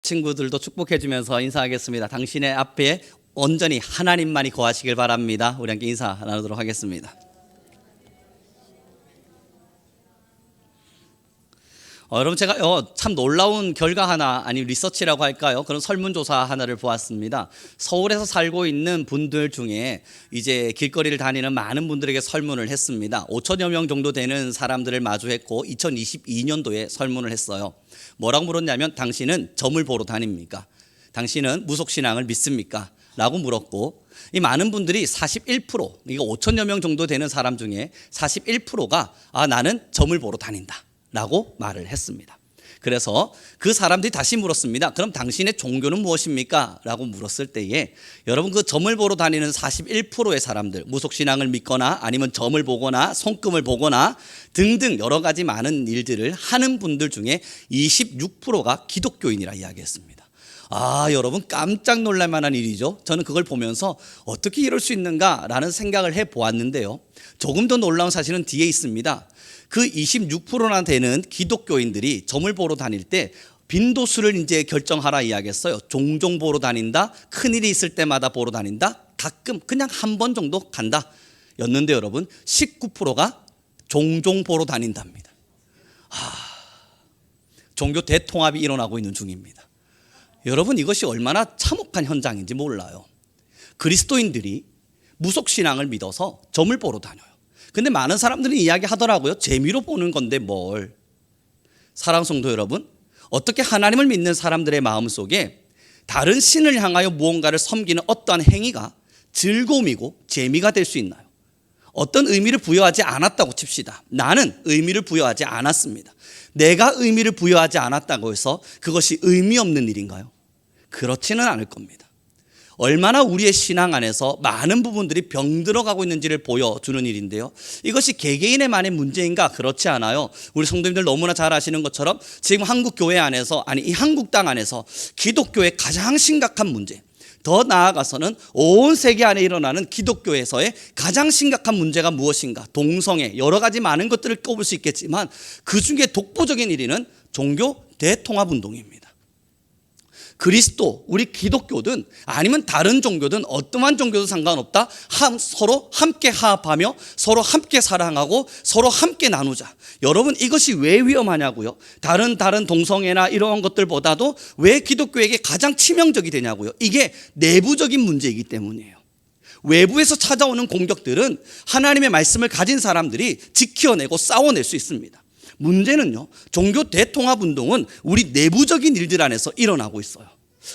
친구들도 축복해 주면서 인사하겠습니다. 당신의 앞에 온전히 하나님만이 거하시길 바랍니다. 우리 함께 인사 나누도록 하겠습니다. 여러분, 제가 참 놀라운 결과 하나, 아니 리서치라고 할까요? 그런 설문조사 하나를 보았습니다. 서울에서 살고 있는 분들 중에 이제 길거리를 다니는 많은 분들에게 설문을 했습니다. 5천여 명 정도 되는 사람들을 마주했고 2022년도에 설문을 했어요. 뭐라고 물었냐면, 당신은 점을 보러 다닙니까? 당신은 무속신앙을 믿습니까? 라고 물었고, 이 많은 분들이 41%, 이거 5천여 명 정도 되는 사람 중에 41%가 나는 점을 보러 다닌다 라고 말을 했습니다. 그래서 그 사람들이 다시 물었습니다. 그럼 당신의 종교는 무엇입니까? 라고 물었을 때에 여러분, 그 점을 보러 다니는 41%의 사람들, 무속신앙을 믿거나 아니면 점을 보거나 손금을 보거나 등등 여러 가지 많은 일들을 하는 분들 중에 26%가 기독교인이라 이야기했습니다. 여러분, 깜짝 놀랄 만한 일이죠. 저는 그걸 보면서 어떻게 이럴 수 있는가라는 생각을 해보았는데요. 조금 더 놀라운 사실은 뒤에 있습니다. 그 26%나 되는 기독교인들이 점을 보러 다닐 때 빈도수를 이제 결정하라 이야기했어요. 종종 보러 다닌다, 큰일이 있을 때마다 보러 다닌다, 가끔 그냥 한 번 정도 간다 였는데, 여러분 19%가 종종 보러 다닌답니다. 종교 대통합이 일어나고 있는 중입니다. 여러분, 이것이 얼마나 참혹한 현장인지 몰라요. 그리스도인들이 무속신앙을 믿어서 점을 보러 다녀요. 근데 많은 사람들이 이야기하더라고요. 재미로 보는 건데 뭘. 사랑하는 성도 여러분, 어떻게 하나님을 믿는 사람들의 마음속에 다른 신을 향하여 무언가를 섬기는 어떠한 행위가 즐거움이고 재미가 될 수 있나요? 어떤 의미를 부여하지 않았다고 칩시다. 나는 의미를 부여하지 않았습니다. 내가 의미를 부여하지 않았다고 해서 그것이 의미 없는 일인가요? 그렇지는 않을 겁니다. 얼마나 우리의 신앙 안에서 많은 부분들이 병들어가고 있는지를 보여주는 일인데요. 이것이 개개인의 만의 문제인가? 그렇지 않아요. 우리 성도님들 너무나 잘 아시는 것처럼 지금 한국 교회 안에서, 아니 이 한국 땅 안에서 기독교의 가장 심각한 문제, 더 나아가서는 온 세계 안에 일어나는 기독교에서의 가장 심각한 문제가 무엇인가? 동성애, 여러 가지 많은 것들을 꼽을 수 있겠지만 그 중에 독보적인 1위는 종교 대통합 운동입니다. 그리스도, 우리 기독교든 아니면 다른 종교든 어떠한 종교도 상관없다. 서로 함께 화합하며 서로 함께 사랑하고 서로 함께 나누자. 여러분, 이것이 왜 위험하냐고요? 다른 동성애나 이러한 것들보다도 왜 기독교에게 가장 치명적이 되냐고요? 이게 내부적인 문제이기 때문이에요. 외부에서 찾아오는 공격들은 하나님의 말씀을 가진 사람들이 지켜내고 싸워낼 수 있습니다. 문제는요, 종교 대통합 운동은 우리 내부적인 일들 안에서 일어나고 있어요.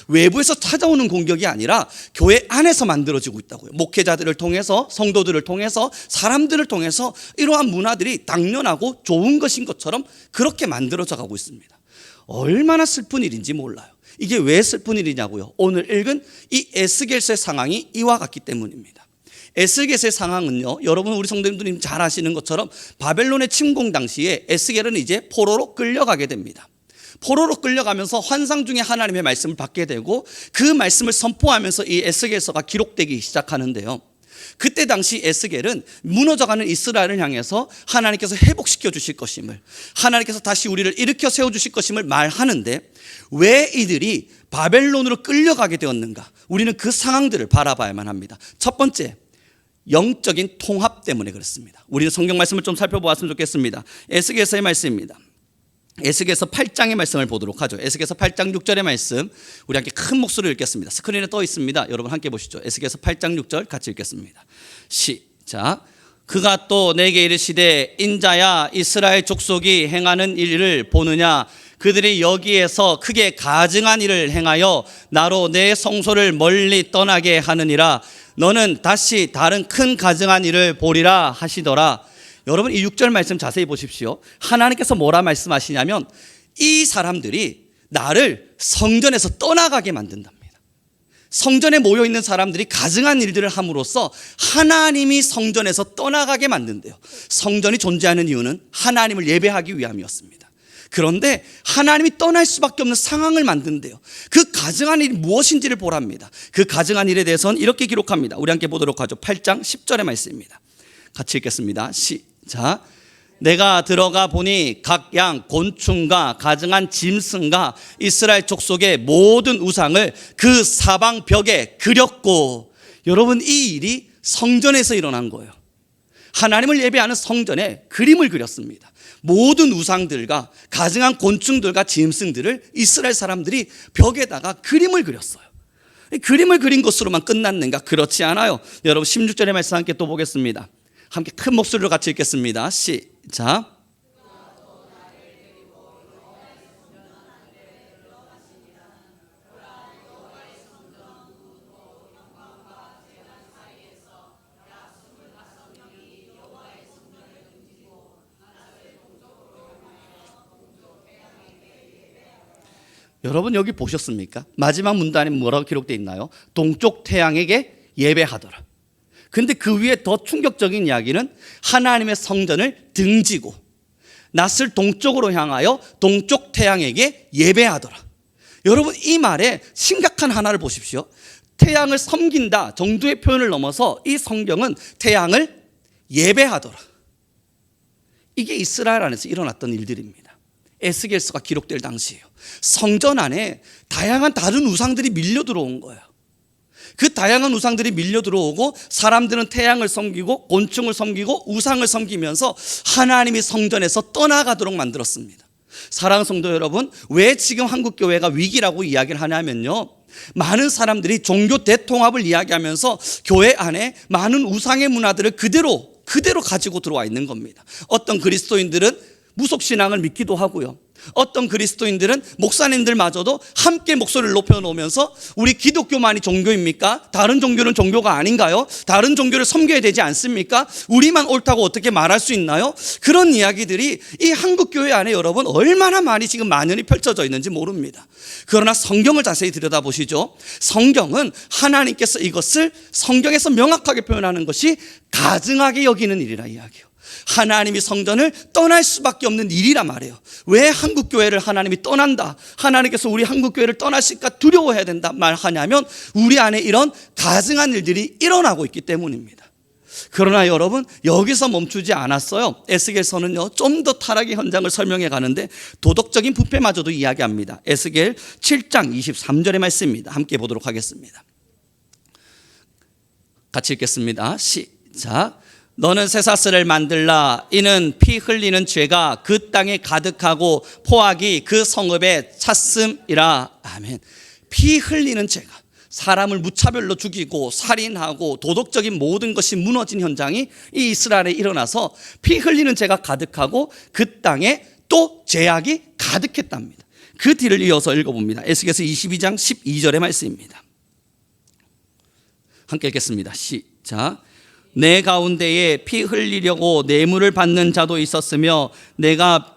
외부에서 찾아오는 공격이 아니라 교회 안에서 만들어지고 있다고요. 목회자들을 통해서, 성도들을 통해서, 사람들을 통해서 이러한 문화들이 당연하고 좋은 것인 것처럼 그렇게 만들어져 가고 있습니다. 얼마나 슬픈 일인지 몰라요. 이게 왜 슬픈 일이냐고요? 오늘 읽은 이 에스겔서의 상황이 이와 같기 때문입니다. 에스겔의 상황은요, 여러분 우리 성도님들이 잘 아시는 것처럼 바벨론의 침공 당시에 에스겔은 이제 포로로 끌려가게 됩니다. 포로로 끌려가면서 환상 중에 하나님의 말씀을 받게 되고 그 말씀을 선포하면서 이 에스겔서가 기록되기 시작하는데요. 그때 당시 에스겔은 무너져가는 이스라엘을 향해서 하나님께서 회복시켜 주실 것임을, 하나님께서 다시 우리를 일으켜 세워주실 것임을 말하는데, 왜 이들이 바벨론으로 끌려가게 되었는가? 우리는 그 상황들을 바라봐야만 합니다. 첫 번째, 영적인 통합 때문에 그렇습니다. 우리는 성경 말씀을 좀 살펴보았으면 좋겠습니다. 에스겔서의 말씀입니다. 에스겔서 8장의 말씀을 보도록 하죠. 에스겔서 8장 6절의 말씀, 우리 함께 큰 목소리로 읽겠습니다. 스크린에 떠 있습니다. 여러분 함께 보시죠. 에스겔서 8장 6절 같이 읽겠습니다. 시작. 그가 또 내게 이르시되, 인자야, 이스라엘 족속이 행하는 일을 보느냐? 그들이 여기에서 크게 가증한 일을 행하여 나로 내 성소를 멀리 떠나게 하느니라. 너는 다시 다른 큰 가증한 일을 보리라 하시더라. 여러분, 이 6절 말씀 자세히 보십시오. 하나님께서 뭐라 말씀하시냐면, 이 사람들이 나를 성전에서 떠나가게 만든답니다. 성전에 모여있는 사람들이 가증한 일들을 함으로써 하나님이 성전에서 떠나가게 만든대요. 성전이 존재하는 이유는 하나님을 예배하기 위함이었습니다. 그런데 하나님이 떠날 수밖에 없는 상황을 만든대요. 그 가증한 일이 무엇인지를 보랍니다. 그 가증한 일에 대해서는 이렇게 기록합니다. 우리 함께 보도록 하죠. 8장 10절의 말씀입니다. 같이 읽겠습니다. 시작. 내가 들어가 보니 각 양 곤충과 가증한 짐승과 이스라엘 족속의 모든 우상을 그 사방 벽에 그렸고. 여러분, 이 일이 성전에서 일어난 거예요. 하나님을 예배하는 성전에 그림을 그렸습니다. 모든 우상들과 가증한 곤충들과 짐승들을 이스라엘 사람들이 벽에다가 그림을 그렸어요. 그림을 그린 것으로만 끝났는가? 그렇지 않아요. 여러분, 16절의 말씀 함께 또 보겠습니다. 함께 큰 목소리로 같이 읽겠습니다. 시작. 여러분, 여기 보셨습니까? 마지막 문단에 뭐라고 기록되어 있나요? 동쪽 태양에게 예배하더라. 근데 그 위에 더 충격적인 이야기는 하나님의 성전을 등지고 낯을 동쪽으로 향하여 동쪽 태양에게 예배하더라. 여러분, 이 말에 심각한 하나를 보십시오. 태양을 섬긴다 정도의 표현을 넘어서 이 성경은 태양을 예배하더라. 이게 이스라엘 안에서 일어났던 일들입니다. 에스겔서가 기록될 당시예요. 성전 안에 다양한 다른 우상들이 밀려 들어온 거예요. 그 다양한 우상들이 밀려 들어오고 사람들은 태양을 섬기고 곤충을 섬기고 우상을 섬기면서 하나님이 성전에서 떠나가도록 만들었습니다. 사랑하는 성도 여러분, 왜 지금 한국교회가 위기라고 이야기를 하냐면요, 많은 사람들이 종교 대통합을 이야기하면서 교회 안에 많은 우상의 문화들을 그대로 가지고 들어와 있는 겁니다. 어떤 그리스도인들은 무속신앙을 믿기도 하고요, 어떤 그리스도인들은 목사님들마저도 함께 목소리를 높여놓으면서 우리 기독교만이 종교입니까? 다른 종교는 종교가 아닌가요? 다른 종교를 섬겨야 되지 않습니까? 우리만 옳다고 어떻게 말할 수 있나요? 그런 이야기들이 이 한국교회 안에 여러분 얼마나 많이 지금 만연히 펼쳐져 있는지 모릅니다. 그러나 성경을 자세히 들여다보시죠. 성경은 하나님께서 이것을 성경에서 명확하게 표현하는 것이 가증하게 여기는 일이라 이야기해요. 하나님이 성전을 떠날 수밖에 없는 일이란 말이에요. 왜 한국교회를 하나님이 떠난다, 하나님께서 우리 한국교회를 떠나실까 두려워해야 된다 말하냐면 우리 안에 이런 가증한 일들이 일어나고 있기 때문입니다. 그러나 여러분, 여기서 멈추지 않았어요. 에스겔서는요, 좀 더 타락의 현장을 설명해 가는데 도덕적인 부패마저도 이야기합니다. 에스겔 7장 23절의 말씀입니다. 함께 보도록 하겠습니다. 같이 읽겠습니다. 시작. 너는 쇠사슬을 만들라. 이는 피 흘리는 죄가 그 땅에 가득하고 포악이 그 성읍에 찼음이라. 아멘. 피 흘리는 죄가, 사람을 무차별로 죽이고 살인하고 도덕적인 모든 것이 무너진 현장이 이 이스라엘에 일어나서 피 흘리는 죄가 가득하고 그 땅에 또 죄악이 가득했답니다. 그 뒤를 이어서 읽어봅니다. 에스겔서 22장 12절의 말씀입니다. 함께 읽겠습니다. 시작. 내 가운데에 피 흘리려고 뇌물을 받는 자도 있었으며 내가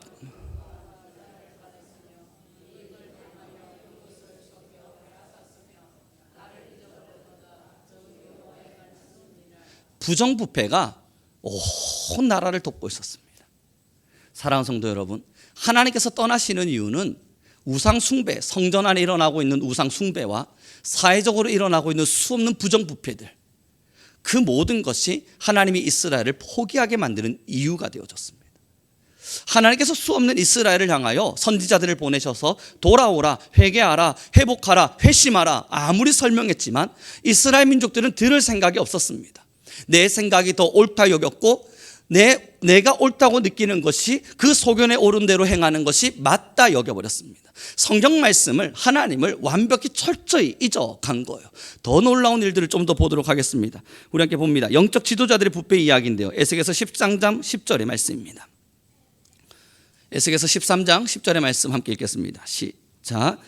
부정부패가 온 나라를 덮고 있었습니다. 사랑하는 성도 여러분, 하나님께서 떠나시는 이유는 우상 숭배, 성전 안에 일어나고 있는 우상 숭배와 사회적으로 일어나고 있는 수없는 부정부패들, 그 모든 것이 하나님이 이스라엘을 포기하게 만드는 이유가 되어졌습니다. 하나님께서 수없는 이스라엘을 향하여 선지자들을 보내셔서 돌아오라, 회개하라, 회복하라, 회심하라 아무리 설명했지만 이스라엘 민족들은 들을 생각이 없었습니다. 내 생각이 더 옳다 여겼고 내가 옳다고 느끼는 것이 그 소견에 옳은 대로 행하는 것이 맞다 여겨버렸습니다. 성경 말씀을, 하나님을 완벽히 철저히 잊어간 거예요. 더 놀라운 일들을 좀 더 보도록 하겠습니다. 우리 함께 봅니다. 영적 지도자들의 부패 이야기인데요, 에스겔서 13장 10절의 말씀입니다. 에스겔서 13장 10절의 말씀 함께 읽겠습니다. 시작.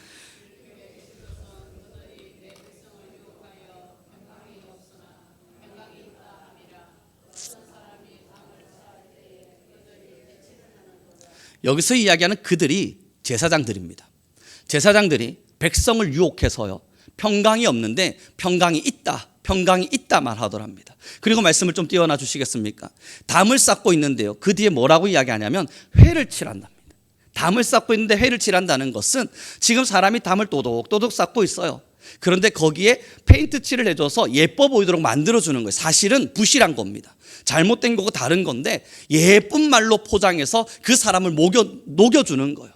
여기서 이야기하는 그들이 제사장들입니다. 제사장들이 백성을 유혹해서요, 평강이 없는데 평강이 있다 말하더랍니다. 그리고 말씀을 좀 띄워놔 주시겠습니까? 담을 쌓고 있는데요, 그 뒤에 뭐라고 이야기하냐면 회를 칠한답니다. 담을 쌓고 있는데 회를 칠한다는 것은 지금 사람이 담을 또독또독 쌓고 있어요. 그런데 거기에 페인트 칠을 해줘서 예뻐 보이도록 만들어주는 거예요. 사실은 부실한 겁니다. 잘못된 거고 다른 건데 예쁜 말로 포장해서 그 사람을 녹여주는 거예요.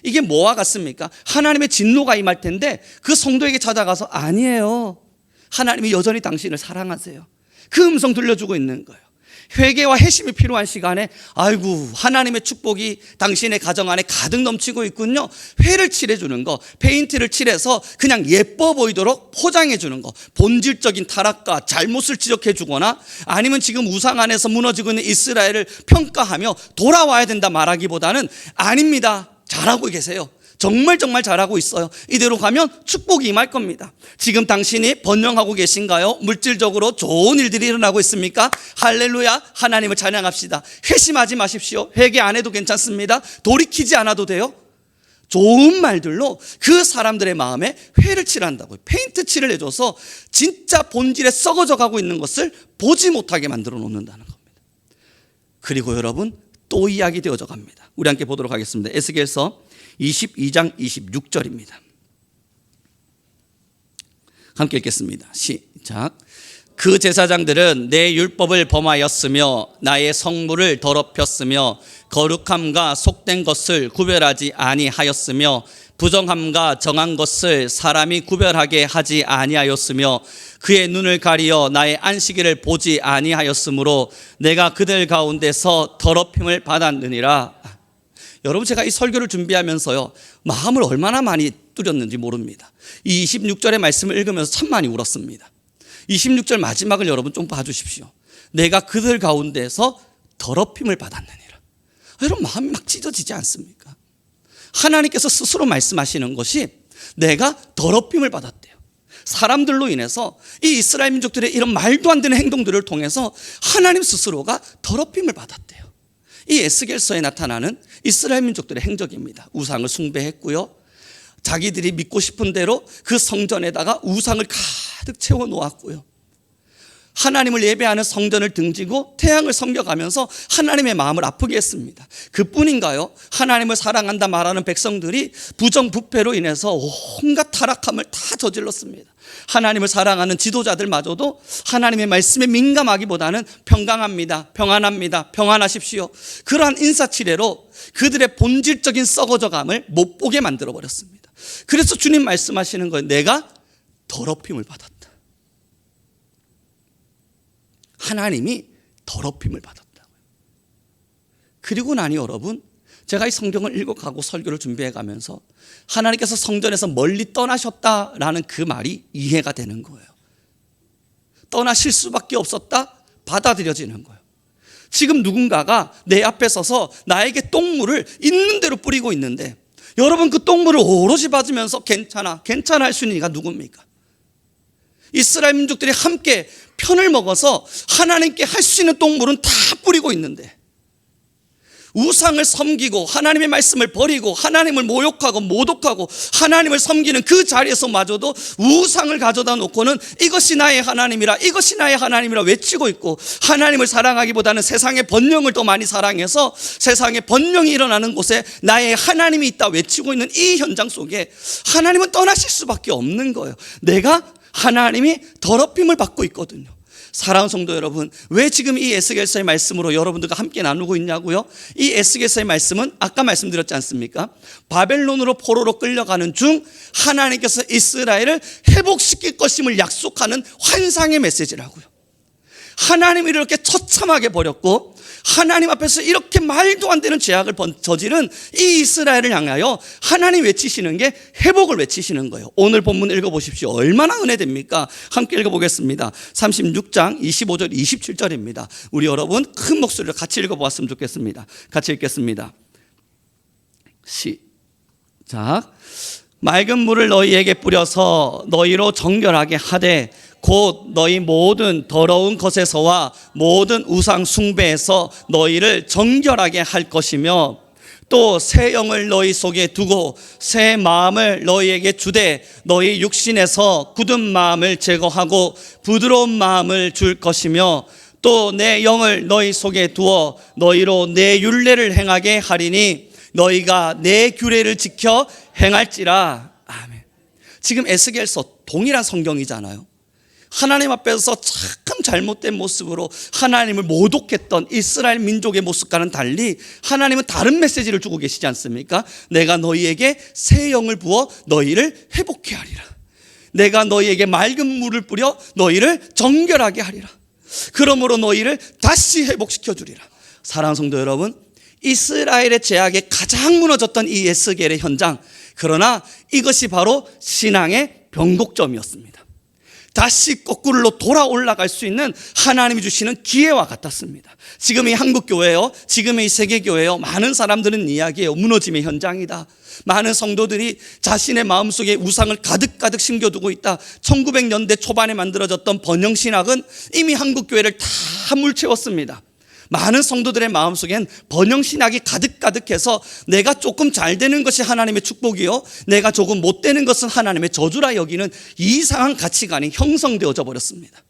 이게 뭐와 같습니까? 하나님의 진노가 임할 텐데 그 성도에게 찾아가서 아니에요, 하나님이 여전히 당신을 사랑하세요, 그 음성 들려주고 있는 거예요. 회개와 회심이 필요한 시간에 아이고 하나님의 축복이 당신의 가정 안에 가득 넘치고 있군요. 회를 칠해주는 거, 페인트를 칠해서 그냥 예뻐 보이도록 포장해주는 거, 본질적인 타락과 잘못을 지적해주거나 아니면 지금 우상 안에서 무너지고 있는 이스라엘을 평가하며 돌아와야 된다 말하기보다는 아닙니다, 잘하고 계세요, 정말 잘하고 있어요, 이대로 가면 축복이 임할 겁니다. 지금 당신이 번영하고 계신가요? 물질적으로 좋은 일들이 일어나고 있습니까? 할렐루야, 하나님을 찬양합시다. 회심하지 마십시오. 회개 안 해도 괜찮습니다. 돌이키지 않아도 돼요. 좋은 말들로 그 사람들의 마음에 회를 칠한다고요. 페인트 칠을 해줘서 진짜 본질에 썩어져 가고 있는 것을 보지 못하게 만들어 놓는다는 겁니다. 그리고 여러분, 또 이야기 되어져 갑니다. 우리 함께 보도록 하겠습니다. 에스겔서 22장 26절입니다. 함께 읽겠습니다. 시작. 그 제사장들은 내 율법을 범하였으며 나의 성물을 더럽혔으며 거룩함과 속된 것을 구별하지 아니하였으며 부정함과 정한 것을 사람이 구별하게 하지 아니하였으며 그의 눈을 가리어 나의 안식일을 보지 아니하였으므로 내가 그들 가운데서 더럽힘을 받았느니라. 여러분, 제가 이 설교를 준비하면서요, 마음을 얼마나 많이 뚫렸는지 모릅니다. 이 26절의 말씀을 읽으면서 참 많이 울었습니다. 26절 마지막을 여러분 좀 봐주십시오. 내가 그들 가운데서 더럽힘을 받았느니라. 여러분, 마음이 막 찢어지지 않습니까? 하나님께서 스스로 말씀하시는 것이 내가 더럽힘을 받았대요. 사람들로 인해서 이 이스라엘 민족들의 이런 말도 안 되는 행동들을 통해서 하나님 스스로가 더럽힘을 받았대요. 이 에스겔서에 나타나는 이스라엘 민족들의 행적입니다. 우상을 숭배했고요, 자기들이 믿고 싶은 대로 그 성전에다가 우상을 가득 채워 놓았고요, 하나님을 예배하는 성전을 등지고 태양을 섬겨가면서 하나님의 마음을 아프게 했습니다. 그뿐인가요? 하나님을 사랑한다 말하는 백성들이 부정부패로 인해서 온갖 타락함을 다 저질렀습니다. 하나님을 사랑하는 지도자들마저도 하나님의 말씀에 민감하기보다는 평강합니다, 평안합니다, 평안하십시오, 그러한 인사치레로 그들의 본질적인 썩어져감을 못 보게 만들어버렸습니다. 그래서 주님 말씀하시는 거예요. 내가 더럽힘을 받았다. 하나님이 더럽힘을 받았다고요. 그리고 나니 여러분, 제가 이 성경을 읽어가고 설교를 준비해가면서 하나님께서 성전에서 멀리 떠나셨다라는 그 말이 이해가 되는 거예요. 떠나실 수밖에 없었다, 받아들여지는 거예요. 지금 누군가가 내 앞에 서서 나에게 똥물을 있는 대로 뿌리고 있는데 여러분, 그 똥물을 오롯이 받으면서 괜찮아 할 수 있는 이가 누굽니까? 이스라엘 민족들이 함께 편을 먹어서 하나님께 할 수 있는 똥물은 다 뿌리고 있는데 우상을 섬기고 하나님의 말씀을 버리고 하나님을 모욕하고 모독하고 하나님을 섬기는 그 자리에서마저도 우상을 가져다 놓고는 이것이 나의 하나님이라, 이것이 나의 하나님이라 외치고 있고, 하나님을 사랑하기보다는 세상의 번영을 더 많이 사랑해서 세상의 번영이 일어나는 곳에 나의 하나님이 있다 외치고 있는 이 현장 속에 하나님은 떠나실 수밖에 없는 거예요. 내가 하나님이 더럽힘을 받고 있거든요. 사랑하는 성도 여러분, 왜 지금 이 에스겔서의 말씀으로 여러분들과 함께 나누고 있냐고요? 이 에스겔서의 말씀은 아까 말씀드렸지 않습니까? 바벨론으로 포로로 끌려가는 중 하나님께서 이스라엘을 회복시킬 것임을 약속하는 환상의 메시지라고요. 하나님이 이렇게 처참하게 버렸고 하나님 앞에서 이렇게 말도 안 되는 죄악을 저지른 이 이스라엘을 향하여 하나님 외치시는 게 회복을 외치시는 거예요. 오늘 본문 읽어보십시오. 얼마나 은혜됩니까? 함께 읽어보겠습니다. 36장 25절 27절입니다. 우리 여러분 큰 목소리로 같이 읽어보았으면 좋겠습니다. 같이 읽겠습니다. 시작. 맑은 물을 너희에게 뿌려서 너희로 정결하게 하되 곧 너희 모든 더러운 것에서와 모든 우상 숭배에서 너희를 정결하게 할 것이며 또 새 영을 너희 속에 두고 새 마음을 너희에게 주되 너희 육신에서 굳은 마음을 제거하고 부드러운 마음을 줄 것이며 또 내 영을 너희 속에 두어 너희로 내 율례를 행하게 하리니 너희가 내 규례를 지켜 행할지라. 아멘. 지금 에스겔서 동일한 성경이잖아요. 하나님 앞에서 참 잘못된 모습으로 하나님을 모독했던 이스라엘 민족의 모습과는 달리 하나님은 다른 메시지를 주고 계시지 않습니까? 내가 너희에게 새 영을 부어 너희를 회복케 하리라. 내가 너희에게 맑은 물을 뿌려 너희를 정결하게 하리라. 그러므로 너희를 다시 회복시켜 주리라. 사랑하는 성도 여러분, 이스라엘의 제약에 가장 무너졌던 이 에스겔의 현장, 그러나 이것이 바로 신앙의 변곡점이었습니다. 다시 거꾸로 돌아 올라갈 수 있는 하나님이 주시는 기회와 같았습니다. 지금 이 한국교회요, 지금 이 세계교회요, 많은 사람들은 이야기해요. 무너짐의 현장이다. 많은 성도들이 자신의 마음속에 우상을 가득가득 심겨두고 있다. 1900년대 초반에 만들어졌던 번영신학은 이미 한국교회를 다 물채웠습니다. 많은 성도들의 마음속엔 번영신학이 가득가득해서 내가 조금 잘 되는 것이 하나님의 축복이요, 내가 조금 못 되는 것은 하나님의 저주라 여기는 이상한 가치관이 형성되어져 버렸습니다.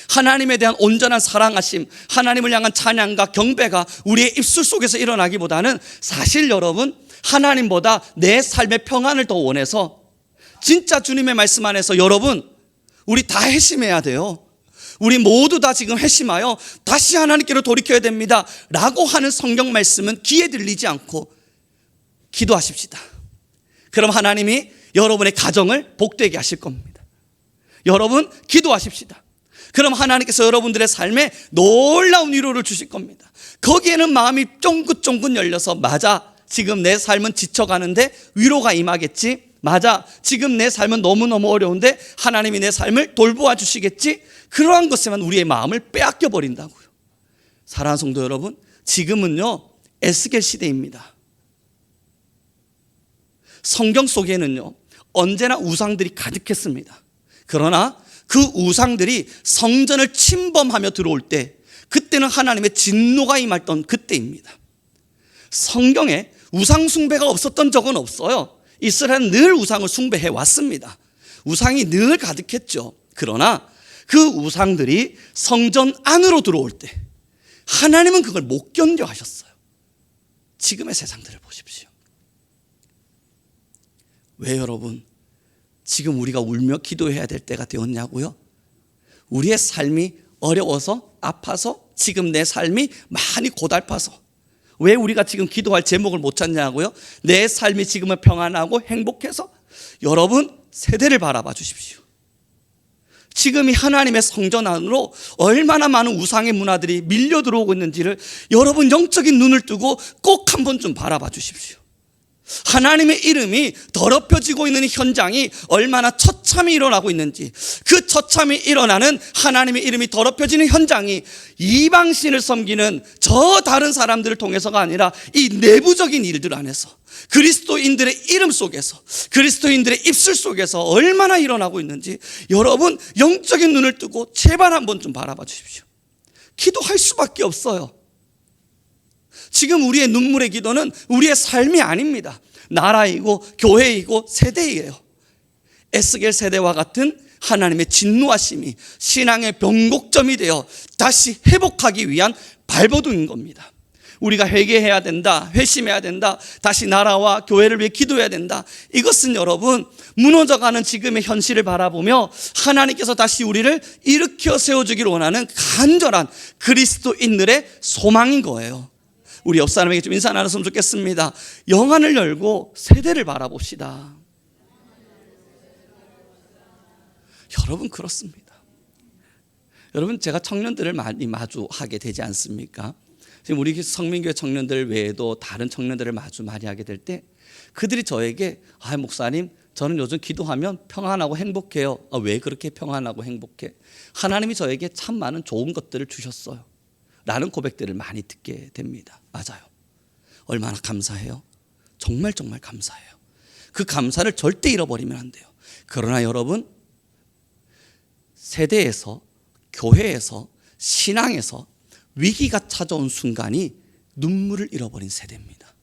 하나님에 대한 온전한 사랑하심, 하나님을 향한 찬양과 경배가 우리의 입술 속에서 일어나기보다는 사실 여러분, 하나님보다 내 삶의 평안을 더 원해서 진짜 주님의 말씀 안에서 여러분, 우리 다 회심해야 돼요. 우리 모두 다 지금 회심하여 다시 하나님께로 돌이켜야 됩니다 라고 하는 성경 말씀은 귀에 들리지 않고 기도하십시다. 그럼 하나님이 여러분의 가정을 복되게 하실 겁니다. 여러분 기도하십시다. 그럼 하나님께서 여러분들의 삶에 놀라운 위로를 주실 겁니다. 거기에는 마음이 쫑긋쫑긋 열려서, 맞아, 지금 내 삶은 지쳐가는데 위로가 임하겠지. 맞아, 지금 내 삶은 너무너무 어려운데 하나님이 내 삶을 돌보아 주시겠지. 그러한 것에만 우리의 마음을 빼앗겨 버린다고요. 사랑하는 성도 여러분, 지금은요 에스겔 시대입니다. 성경 속에는요 언제나 우상들이 가득했습니다. 그러나 그 우상들이 성전을 침범하며 들어올 때, 그때는 하나님의 진노가 임했던 그때입니다. 성경에 우상 숭배가 없었던 적은 없어요. 이스라엘은 늘 우상을 숭배해 왔습니다. 우상이 늘 가득했죠. 그러나 그 우상들이 성전 안으로 들어올 때 하나님은 그걸 못 견뎌 하셨어요. 지금의 세상들을 보십시오. 왜 여러분, 지금 우리가 울며 기도해야 될 때가 되었냐고요? 우리의 삶이 어려워서, 아파서, 지금 내 삶이 많이 고달파서. 왜 우리가 지금 기도할 제목을 못 찾냐고요? 내 삶이 지금은 평안하고 행복해서. 여러분, 세대를 바라봐 주십시오. 지금 이 하나님의 성전 안으로 얼마나 많은 우상의 문화들이 밀려 들어오고 있는지를 여러분 영적인 눈을 뜨고 꼭 한 번쯤 바라봐 주십시오. 하나님의 이름이 더럽혀지고 있는 현장이 얼마나 처참히 일어나고 있는지, 그 처참히 일어나는 하나님의 이름이 더럽혀지는 현장이 이방신을 섬기는 저 다른 사람들을 통해서가 아니라 이 내부적인 일들 안에서, 그리스도인들의 이름 속에서, 그리스도인들의 입술 속에서 얼마나 일어나고 있는지 여러분 영적인 눈을 뜨고 제발 한번 좀 바라봐 주십시오. 기도할 수밖에 없어요. 지금 우리의 눈물의 기도는 우리의 삶이 아닙니다. 나라이고 교회이고 세대이에요. 에스겔 세대와 같은 하나님의 진노하심이 신앙의 변곡점이 되어 다시 회복하기 위한 발버둥인 겁니다. 우리가 회개해야 된다, 회심해야 된다, 다시 나라와 교회를 위해 기도해야 된다. 이것은 여러분 무너져가는 지금의 현실을 바라보며 하나님께서 다시 우리를 일으켜 세워주기를 원하는 간절한 그리스도인들의 소망인 거예요. 우리 옆 사람에게 좀 인사 나눴으면 좋겠습니다. 영안을 열고 세대를 바라봅시다. 여러분 그렇습니다. 여러분 제가 청년들을 많이 마주하게 되지 않습니까? 지금 우리 성민교회 청년들 외에도 다른 청년들을 마주 많이 하게 될 때 그들이 저에게 목사님 저는 요즘 기도하면 평안하고 행복해요. 왜 그렇게 평안하고 행복해? 하나님이 저에게 참 많은 좋은 것들을 주셨어요 라는 고백들을 많이 듣게 됩니다. 맞아요. 얼마나 감사해요. 정말 정말 감사해요. 그 감사를 절대 잃어버리면 안 돼요. 그러나 여러분 세대에서, 교회에서, 신앙에서 위기가 찾아온 순간이 눈물을 잃어버린 세대입니다.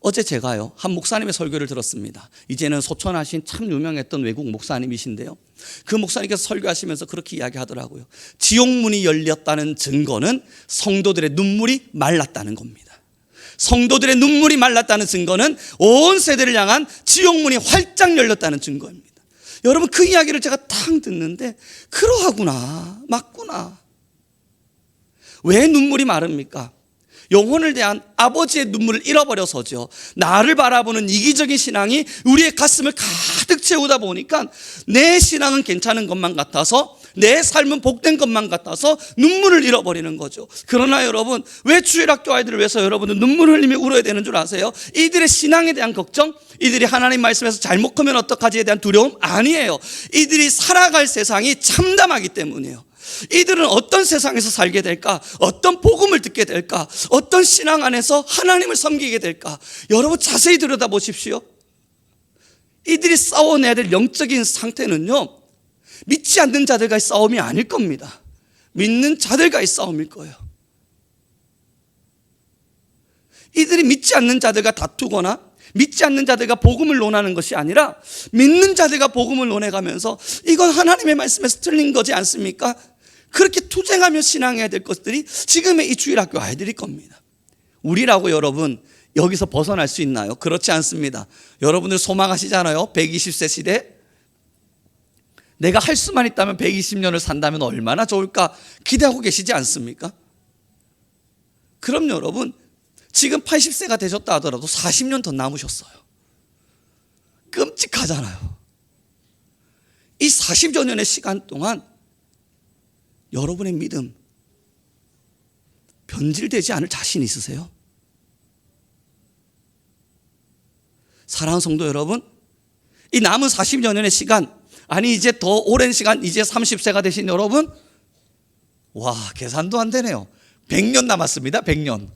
어제 제가요 한 목사님의 설교를 들었습니다. 이제는 소천하신 참 유명했던 외국 목사님이신데요, 그 목사님께서 설교하시면서 그렇게 이야기하더라고요. 지옥문이 열렸다는 증거는 성도들의 눈물이 말랐다는 겁니다. 성도들의 눈물이 말랐다는 증거는 온 세대를 향한 지옥문이 활짝 열렸다는 증거입니다. 여러분, 그 이야기를 제가 탁 듣는데 그러하구나, 맞구나. 왜 눈물이 마릅니까? 영혼을 대한 아버지의 눈물을 잃어버려서죠. 나를 바라보는 이기적인 신앙이 우리의 가슴을 가득 채우다 보니까 내 신앙은 괜찮은 것만 같아서, 내 삶은 복된 것만 같아서 눈물을 잃어버리는 거죠. 그러나 여러분, 왜 주일학교 아이들을 위해서 여러분은 눈물을 흘리며 울어야 되는 줄 아세요? 이들의 신앙에 대한 걱정, 이들이 하나님 말씀에서 잘못 하면 어떡하지에 대한 두려움 아니에요. 이들이 살아갈 세상이 참담하기 때문이에요. 이들은 어떤 세상에서 살게 될까? 어떤 복음을 듣게 될까? 어떤 신앙 안에서 하나님을 섬기게 될까? 여러분, 자세히 들여다보십시오. 이들이 싸워내야 될 영적인 상태는요, 믿지 않는 자들과의 싸움이 아닐 겁니다. 믿는 자들과의 싸움일 거예요. 이들이 믿지 않는 자들과 다투거나 믿지 않는 자들과 복음을 논하는 것이 아니라 믿는 자들과 복음을 논해가면서 이건 하나님의 말씀에서 틀린 거지 않습니까? 그렇게 투쟁하며 신앙해야 될 것들이 지금의 이 주일학교 아이들일 겁니다. 우리라고 여러분 여기서 벗어날 수 있나요? 그렇지 않습니다. 여러분들 소망하시잖아요. 120세 시대. 내가 할 수만 있다면 120년을 산다면 얼마나 좋을까 기대하고 계시지 않습니까? 그럼 여러분, 지금 80세가 되셨다 하더라도 40년 더 남으셨어요. 끔찍하잖아요. 이 40여 년의 시간 동안 여러분의 믿음 변질되지 않을 자신 있으세요? 사랑하는 성도 여러분, 이 남은 40여 년의 시간, 아니 이제 더 오랜 시간, 이제 30세가 되신 여러분, 와, 계산도 안 되네요. 100년 남았습니다. 100년.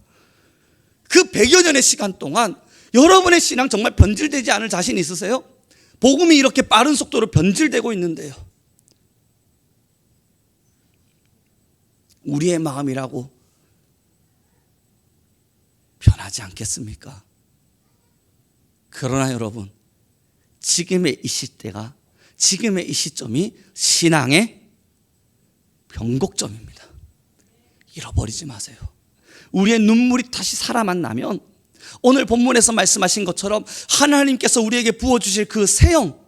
그 100여 년의 시간 동안 여러분의 신앙 정말 변질되지 않을 자신 있으세요? 복음이 이렇게 빠른 속도로 변질되고 있는데요. 우리의 마음이라고 변하지 않겠습니까? 그러나 여러분, 지금의 이 시대가, 지금의 이 시점이 신앙의 변곡점입니다. 잃어버리지 마세요. 우리의 눈물이 다시 살아만 나면 오늘 본문에서 말씀하신 것처럼 하나님께서 우리에게 부어주실 그 새영,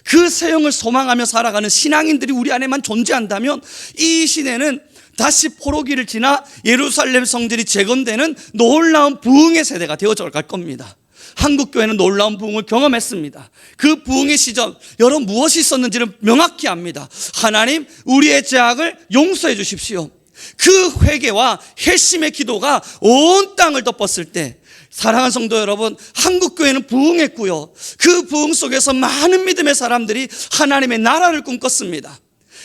그 새영을 소망하며 살아가는 신앙인들이 우리 안에만 존재한다면 이 시대는 다시 포로기를 지나 예루살렘 성전이 재건되는 놀라운 부흥의 세대가 되어져 갈 겁니다. 한국교회는 놀라운 부흥을 경험했습니다. 그 부흥의 시점, 여러분 무엇이 있었는지를 명확히 압니다. 하나님, 우리의 죄악을 용서해 주십시오. 그 회개와 회심의 기도가 온 땅을 덮었을 때, 사랑하는 성도 여러분, 한국교회는 부흥했고요, 그 부흥 속에서 많은 믿음의 사람들이 하나님의 나라를 꿈꿨습니다.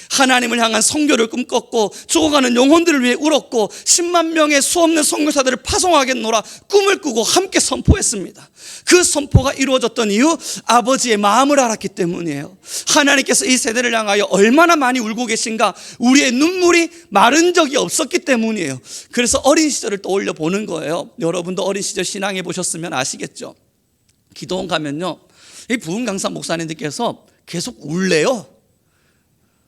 하나님을 향한 선교를 꿈꿨고, 죽어가는 영혼들을 위해 울었고, 10만 명의 수없는 선교사들을 파송하겠노라 꿈을 꾸고 함께 선포했습니다. 그 선포가 이루어졌던 이유, 아버지의 마음을 알았기 때문이에요. 하나님께서 이 세대를 향하여 얼마나 많이 울고 계신가, 우리의 눈물이 마른 적이 없었기 때문이에요. 그래서 어린 시절을 떠올려 보는 거예요. 여러분도 어린 시절 신앙해 보셨으면 아시겠죠. 기도원 가면요, 이 부흥 강사 목사님들께서 계속 울래요.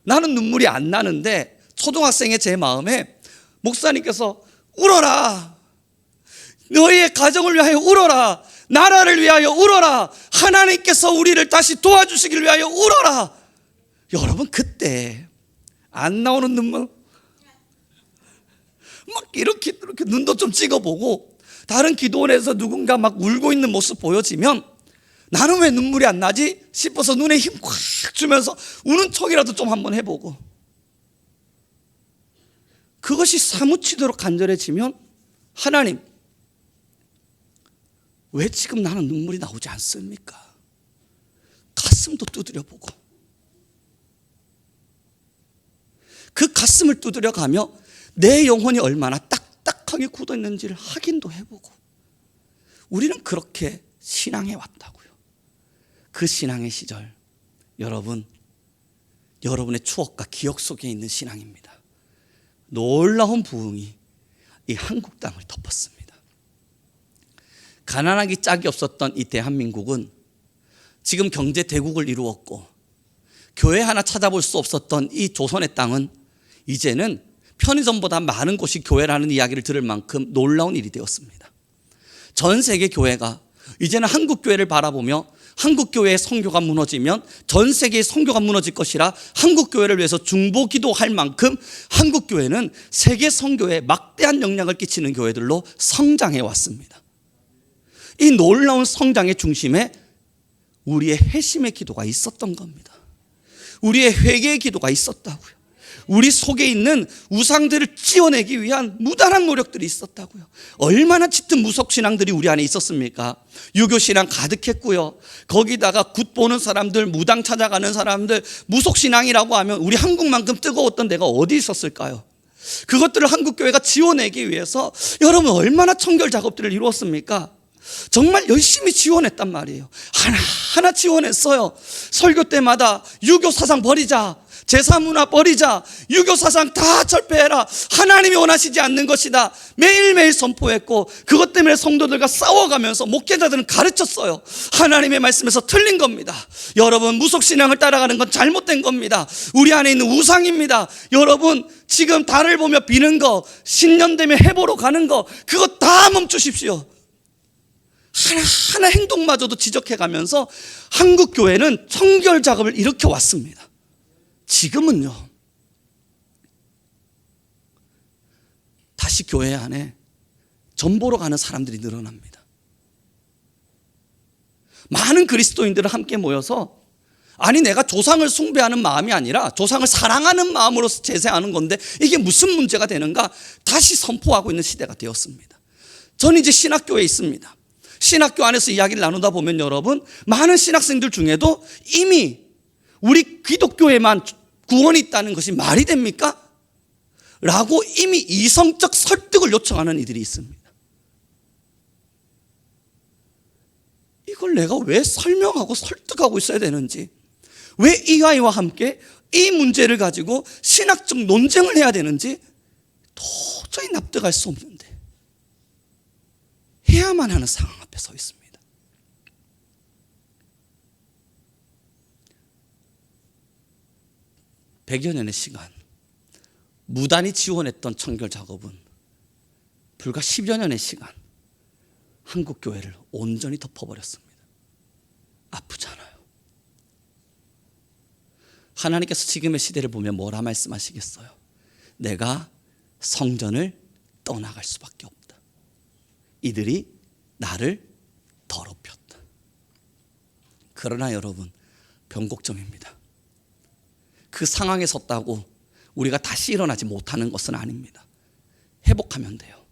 나는 눈물이 안 나는데 초등학생의 제 마음에 목사님께서 울어라, 너희의 가정을 위하여 울어라, 나라를 위하여 울어라, 하나님께서 우리를 다시 도와주시길 위하여 울어라. 여러분, 그때 안 나오는 눈물, 막 이렇게 눈도 좀 찍어보고 다른 기도원에서 누군가 막 울고 있는 모습 보여지면 나는 왜 눈물이 안 나지 싶어서 눈에 힘 꽉 주면서 우는 척이라도 좀 한번 해보고, 그것이 사무치도록 간절해지면 하나님, 왜 지금 나는 눈물이 나오지 않습니까? 가슴도 두드려보고, 그 가슴을 두드려가며 내 영혼이 얼마나 딱딱하게 굳어있는지를 확인도 해보고, 우리는 그렇게 신앙해 왔다고요. 그 신앙의 시절, 여러분의 추억과 기억 속에 있는 신앙입니다. 놀라운 부흥이 이 한국 땅을 덮었습니다. 가난하기 짝이 없었던 이 대한민국은 지금 경제 대국을 이루었고, 교회 하나 찾아볼 수 없었던 이 조선의 땅은 이제는 편의점보다 많은 곳이 교회라는 이야기를 들을 만큼 놀라운 일이 되었습니다. 전 세계 교회가 이제는 한국 교회를 바라보며 한국 교회의 선교가 무너지면 전 세계의 선교가 무너질 것이라 한국 교회를 위해서 중보 기도할 만큼 한국 교회는 세계 선교에 막대한 영향을 끼치는 교회들로 성장해 왔습니다. 이 놀라운 성장의 중심에 우리의 회심의 기도가 있었던 겁니다. 우리의 회개의 기도가 있었다고요. 우리 속에 있는 우상들을 찌워내기 위한 무단한 노력들이 있었다고요. 얼마나 짙은 무속신앙들이 우리 안에 있었습니까? 유교신앙 가득했고요. 거기다가 굿 보는 사람들, 무당 찾아가는 사람들, 무속신앙이라고 하면 우리 한국만큼 뜨거웠던 데가 어디 있었을까요? 그것들을 한국교회가 지워내기 위해서 여러분 얼마나 청결 작업들을 이루었습니까? 정말 열심히 지원했단 말이에요. 하나하나 지원했어요. 설교 때마다 유교 사상 버리자, 제사문화 버리자, 유교 사상 다 철폐해라, 하나님이 원하시지 않는 것이다, 매일매일 선포했고, 그것 때문에 성도들과 싸워가면서 목회자들은 가르쳤어요. 하나님의 말씀에서 틀린 겁니다. 여러분, 무속신앙을 따라가는 건 잘못된 겁니다. 우리 안에 있는 우상입니다. 여러분, 지금 달을 보며 비는 거, 신년 되면 해보러 가는 거, 그거 다 멈추십시오. 하나하나 행동마저도 지적해가면서 한국 교회는 청결 작업을 일으켜 왔습니다. 지금은요, 다시 교회 안에 전 보러 가는 사람들이 늘어납니다. 많은 그리스도인들을 함께 모여서, 아니 내가 조상을 숭배하는 마음이 아니라 조상을 사랑하는 마음으로서 제사하는 건데 이게 무슨 문제가 되는가 다시 선포하고 있는 시대가 되었습니다. 저는 이제 신학교에 있습니다. 신학교 안에서 이야기를 나누다 보면 여러분, 많은 신학생들 중에도 이미 우리 기독교에만 구원이 있다는 것이 말이 됩니까? 라고 이미 이성적 설득을 요청하는 이들이 있습니다. 이걸 내가 왜 설명하고 설득하고 있어야 되는지, 왜 이 아이와 함께 이 문제를 가지고 신학적 논쟁을 해야 되는지 도저히 납득할 수 없는데 해야만 하는 상황 앞에 서 있습니다. 100여 년의 시간, 무단히 지원했던 청결 작업은 불과 10여 년의 시간 한국 교회를 온전히 덮어버렸습니다. 아프잖아요. 하나님께서 지금의 시대를 보면 뭐라 말씀하시겠어요? 내가 성전을 떠나갈 수밖에 없다. 이들이 나를 더럽혔다. 그러나 여러분, 변곡점입니다. 그 상황에 섰다고 우리가 다시 일어나지 못하는 것은 아닙니다. 회복하면 돼요.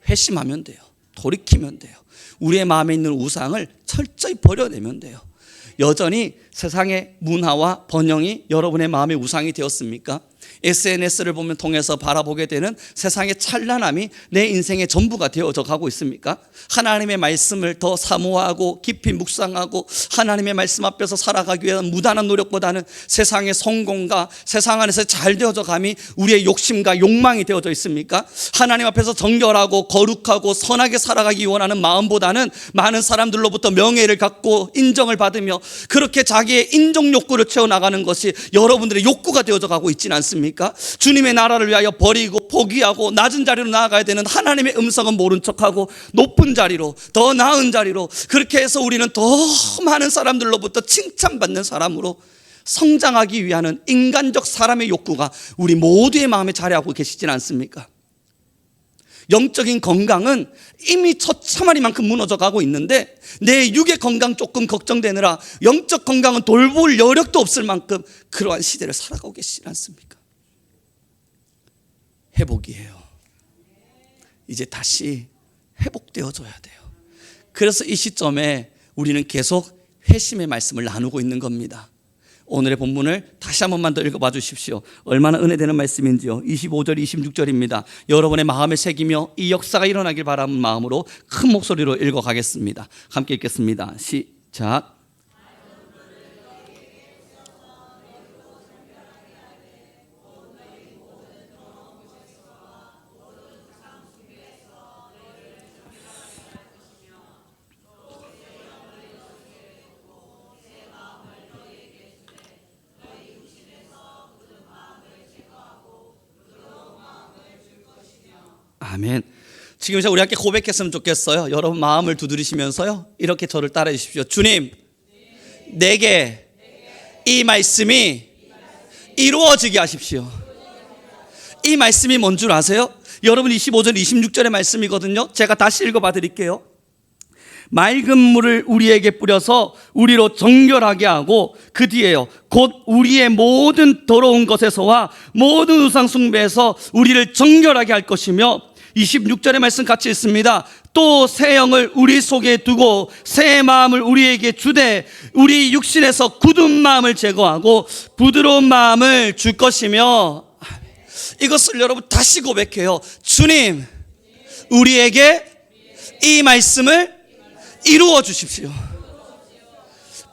회심하면 돼요. 돌이키면 돼요. 우리의 마음에 있는 우상을 철저히 버려내면 돼요. 여전히 세상의 문화와 번영이 여러분의 마음의 우상이 되었습니까? SNS를 보면 통해서 바라보게 되는 세상의 찬란함이 내 인생의 전부가 되어져 가고 있습니까? 하나님의 말씀을 더 사모하고 깊이 묵상하고 하나님의 말씀 앞에서 살아가기 위한 무단한 노력보다는 세상의 성공과 세상 안에서 잘 되어져 감이 우리의 욕심과 욕망이 되어져 있습니까? 하나님 앞에서 정결하고 거룩하고 선하게 살아가기 원하는 마음보다는 많은 사람들로부터 명예를 갖고 인정을 받으며 그렇게 자기의 인정 욕구를 채워나가는 것이 여러분들의 욕구가 되어져 가고 있지는 않습니까? 주님의 나라를 위하여 버리고 포기하고 낮은 자리로 나아가야 되는 하나님의 음성은 모른 척하고 높은 자리로, 더 나은 자리로, 그렇게 해서 우리는 더 많은 사람들로부터 칭찬받는 사람으로 성장하기 위한 인간적 사람의 욕구가 우리 모두의 마음에 자리하고 계시진 않습니까? 영적인 건강은 이미 처참하리만큼 무너져 가고 있는데 내 육의 건강 조금 걱정되느라 영적 건강은 돌볼 여력도 없을 만큼 그러한 시대를 살아가고 계시지 않습니까? 회복이에요. 이제 다시 회복되어져야 돼요. 그래서 이 시점에 우리는 계속 회심의 말씀을 나누고 있는 겁니다. 오늘의 본문을 다시 한 번만 더 읽어봐 주십시오. 얼마나 은혜되는 말씀인지요. 25절 26절입니다. 여러분의 마음에 새기며 이 역사가 일어나길 바라는 마음으로 큰 목소리로 읽어가겠습니다. 함께 읽겠습니다. 시작. 아멘. 지금 우리 함께 고백했으면 좋겠어요. 여러분 마음을 두드리시면서요, 이렇게 저를 따라해 주십시오. 주님, 내게 이 말씀이 이루어지게 하십시오. 이 말씀이 뭔 줄 아세요? 여러분 25절 26절의 말씀이거든요. 제가 다시 읽어봐 드릴게요. 맑은 물을 우리에게 뿌려서 우리로 정결하게 하고 그 뒤에요, 곧 우리의 모든 더러운 것에서와 모든 우상 숭배에서 우리를 정결하게 할 것이며, 26절의 말씀 같이 읽습니다. 또 새 영을 우리 속에 두고 새 마음을 우리에게 주되 우리 육신에서 굳은 마음을 제거하고 부드러운 마음을 줄 것이며. 이것을 여러분 다시 고백해요. 주님, 우리에게 이 말씀을 이루어 주십시오.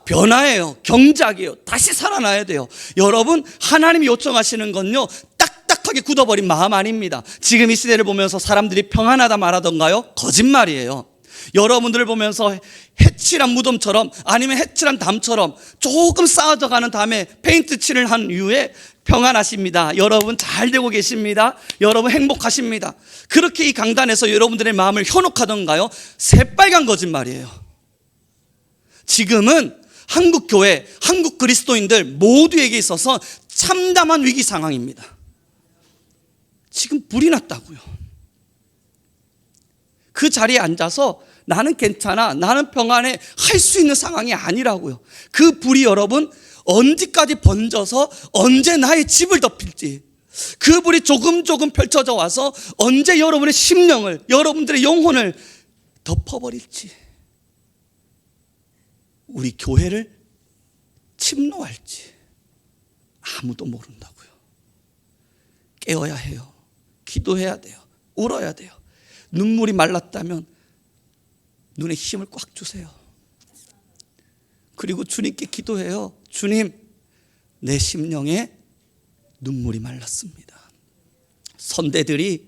변화예요. 경작이에요. 다시 살아나야 돼요. 여러분, 하나님이 요청하시는 건요, 딱딱하게 굳어버린 마음 아닙니다. 지금 이 시대를 보면서 사람들이 평안하다 말하던가요? 거짓말이에요. 여러분들을 보면서 해칠한 무덤처럼, 아니면 해칠한 담처럼 조금 쌓아져 가는 담에 페인트 칠을 한 이후에 평안하십니다. 여러분 잘 되고 계십니다. 여러분 행복하십니다. 그렇게 이 강단에서 여러분들의 마음을 현혹하던가요? 새빨간 거짓말이에요. 지금은 한국 교회, 한국 그리스도인들 모두에게 있어서 참담한 위기 상황입니다. 지금 불이 났다고요. 그 자리에 앉아서 나는 괜찮아, 나는 평안해 할 수 있는 상황이 아니라고요. 그 불이 여러분 언제까지 번져서 언제 나의 집을 덮일지, 그 불이 조금 펼쳐져 와서 언제 여러분의 심령을, 여러분들의 영혼을 덮어버릴지, 우리 교회를 침노할지 아무도 모른다고요. 깨어야 해요. 기도해야 돼요. 울어야 돼요. 눈물이 말랐다면 눈에 힘을 꽉 주세요. 그리고 주님께 기도해요. 주님, 내 심령에 눈물이 말랐습니다. 선대들이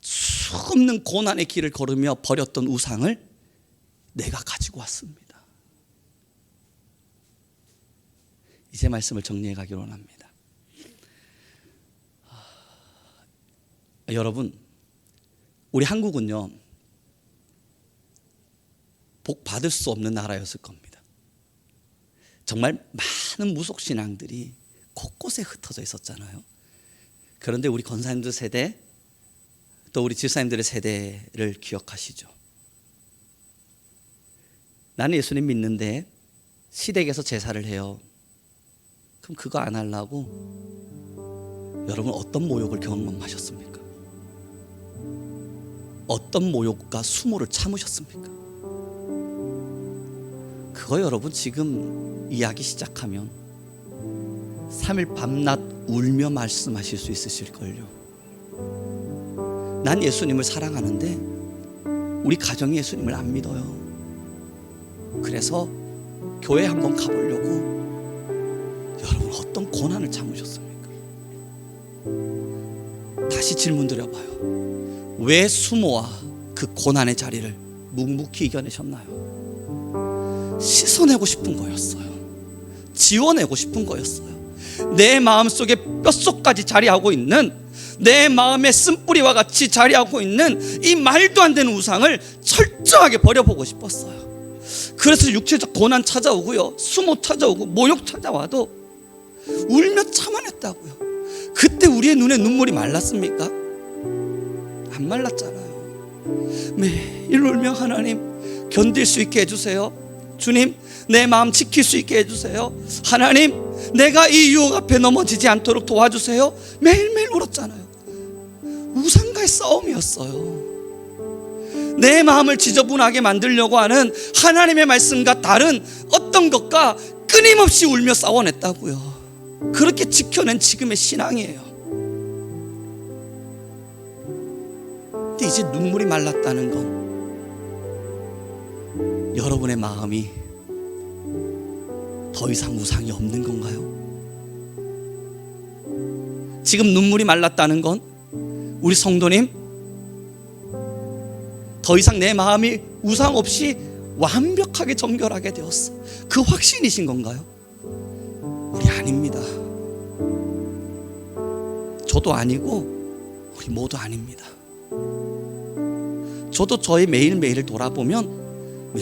수없는 고난의 길을 걸으며 버렸던 우상을 내가 가지고 왔습니다. 이제 말씀을 정리해 가기로 합니다. 여러분, 우리 한국은요, 복 받을 수 없는 나라였을 겁니다. 정말 많은 무속신앙들이 곳곳에 흩어져 있었잖아요. 그런데 우리 권사님들 세대, 또 우리 집사님들의 세대를 기억하시죠? 나는 예수님 믿는데 시댁에서 제사를 해요. 그럼 그거 안 하려고 여러분 어떤 모욕을 경험하셨습니까? 어떤 모욕과 수모를 참으셨습니까? 그거 여러분 지금 이야기 시작하면 3일 밤낮 울며 말씀하실 수 있으실걸요. 난 예수님을 사랑하는데 우리 가정이 예수님을 안 믿어요. 그래서 교회 한번 가보려고. 여러분 어떤 고난을 참으셨습니까? 다시 질문 드려봐요. 왜 수모와 그 고난의 자리를 묵묵히 이겨내셨나요? 씻어내고 싶은 거였어요. 지워내고 싶은 거였어요. 내 마음속에 뼛속까지 자리하고 있는, 내 마음의 쓴뿌리와 같이 자리하고 있는 이 말도 안 되는 우상을 철저하게 버려보고 싶었어요. 그래서 육체적 고난 찾아오고요, 수모 찾아오고 모욕 찾아와도 울며 참아냈다고요. 그때 우리의 눈에 눈물이 말랐습니까? 안 말랐잖아요. 매일 울며 하나님 견딜 수 있게 해주세요. 주님, 내 마음 지킬 수 있게 해주세요. 하나님, 내가 이 유혹 앞에 넘어지지 않도록 도와주세요. 매일매일 울었잖아요. 우상과의 싸움이었어요. 내 마음을 지저분하게 만들려고 하는 하나님의 말씀과 다른 어떤 것과 끊임없이 울며 싸워냈다고요. 그렇게 지켜낸 지금의 신앙이에요. 근데 이제 눈물이 말랐다는 건 여러분의 마음이 더 이상 우상이 없는 건가요? 지금 눈물이 말랐다는 건 우리 성도님, 더 이상 내 마음이 우상 없이 완벽하게 정결하게 되었어, 그 확신이신 건가요? 우리 아닙니다. 저도 아니고 우리 모두 아닙니다. 저도 저의 매일매일을 돌아보면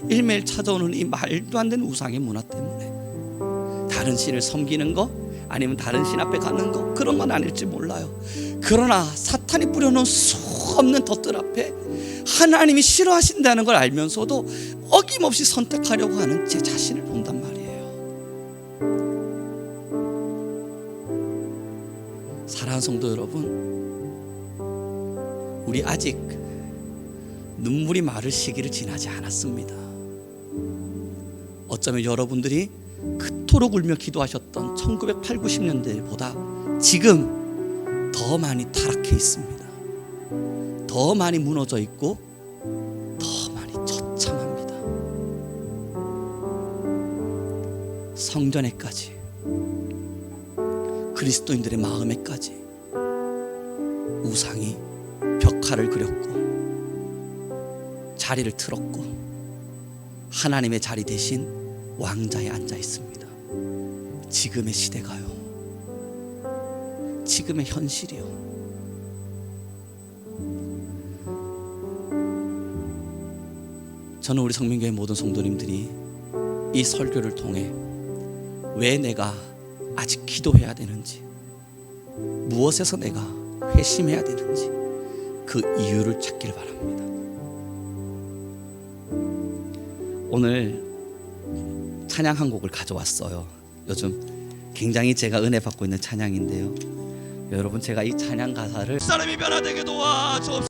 매일매일 찾아오는 이 말도 안 되는 우상의 문화 때문에 다른 신을 섬기는 거 아니면 다른 신 앞에 가는 거 그런 건 아닐지 몰라요. 그러나 사탄이 뿌려놓은 수 없는 덫들 앞에 하나님이 싫어하신다는 걸 알면서도 어김없이 선택하려고 하는 제 자신을 본단 말이에요. 사랑하는 성도 여러분, 우리 아직 눈물이 마를 시기를 지나지 않았습니다. 어쩌면 여러분들이 그토록 울며 기도하셨던 1980, 90년대보다 지금 더 많이 타락해 있습니다. 더 많이 무너져 있고 더 많이 처참합니다. 성전에까지, 그리스도인들의 마음에까지 우상이 벽화를 그렸고 자리를 틀었고 하나님의 자리 대신 왕자에 앉아 있습니다. 지금의 시대가요, 지금의 현실이요. 저는 우리 성민교회 모든 성도님들이 이 설교를 통해 왜 내가 아직 기도해야 되는지, 무엇에서 내가 회심해야 되는지 그 이유를 찾기를 바랍니다. 오늘 찬양 한 곡을 가져왔어요. 요즘 굉장히 제가 은혜 받고 있는 찬양인데요. 여러분, 제가 이 찬양 가사를 사람이 변화되게 도와줘